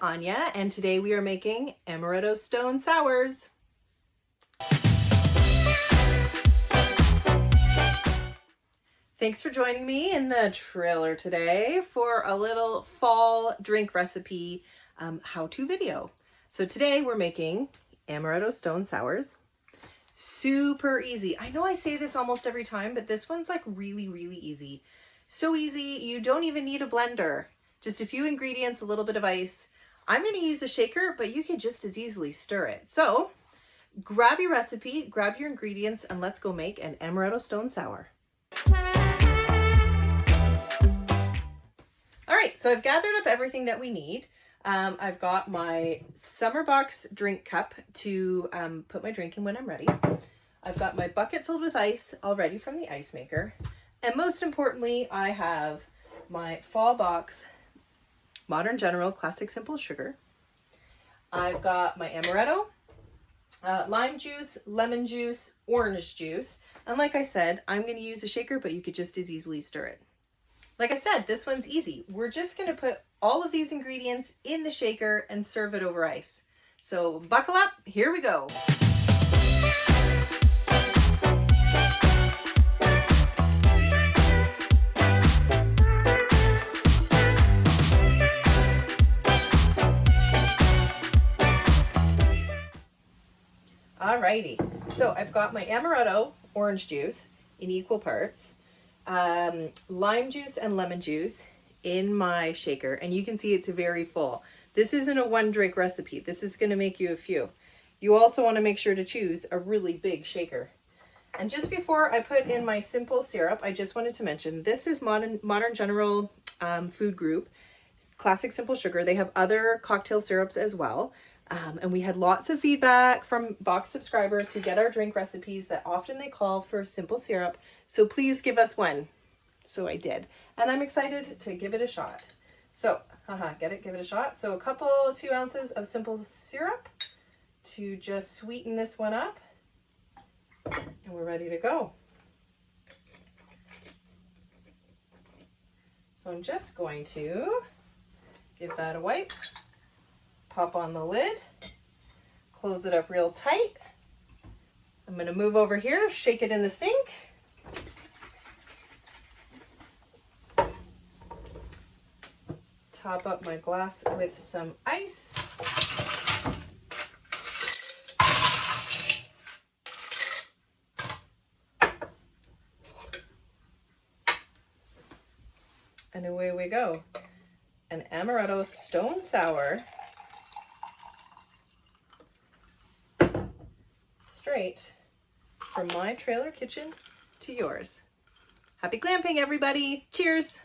Anya, and today we are making Amaretto Stone Sours. Thanks for joining me in the trailer today for a little fall drink recipe how-to video. So today we're making Amaretto Stone Sours. Super easy. I know I say this almost every time, but this one's like really easy. So easy, you don't even need a blender. Just a few ingredients, a little bit of ice. I'm going to use a shaker, but you can just as easily stir it. So grab your recipe, grab your ingredients, and let's go make an Amaretto Stone Sour. All right, so I've gathered up everything that we need. I've got my Summer Box drink cup to put my drink in when I'm ready. I've got my bucket filled with ice already from the ice maker. And most importantly, I have my Fall Box Modern General Classic Simple Sugar. I've got my Amaretto, lime juice, lemon juice, orange juice. And like I said, I'm going to use a shaker, but you could just as easily stir it. Like I said, this one's easy. We're just going to put all of these ingredients in the shaker and serve it over ice. So buckle up, here we go. Alrighty, so I've got my Amaretto orange juice in equal parts, lime juice and lemon juice in my shaker, and you can see it's very full. This isn't a one drink recipe. This is going to make you a few. You also want to make sure to choose a really big shaker. And just before I put in my simple syrup, I just wanted to mention this is Modern General Food Group Classic Simple Sugar. They have other cocktail syrups as well. And we had lots of feedback from box subscribers who get our drink recipes that often they call for simple syrup. So please give us one. So I did. And I'm excited to give it a shot. So, give it a shot. So a couple, 2 ounces of simple syrup to just sweeten this one up. And we're ready to go. So I'm just going to give that a wipe. Pop on the lid, close it up real tight. I'm going to move over here, shake it in the sink. Top up my glass with some ice. And away we go. An Amaretto Stone Sour. Straight from my trailer kitchen to yours. Happy glamping, everybody. Cheers.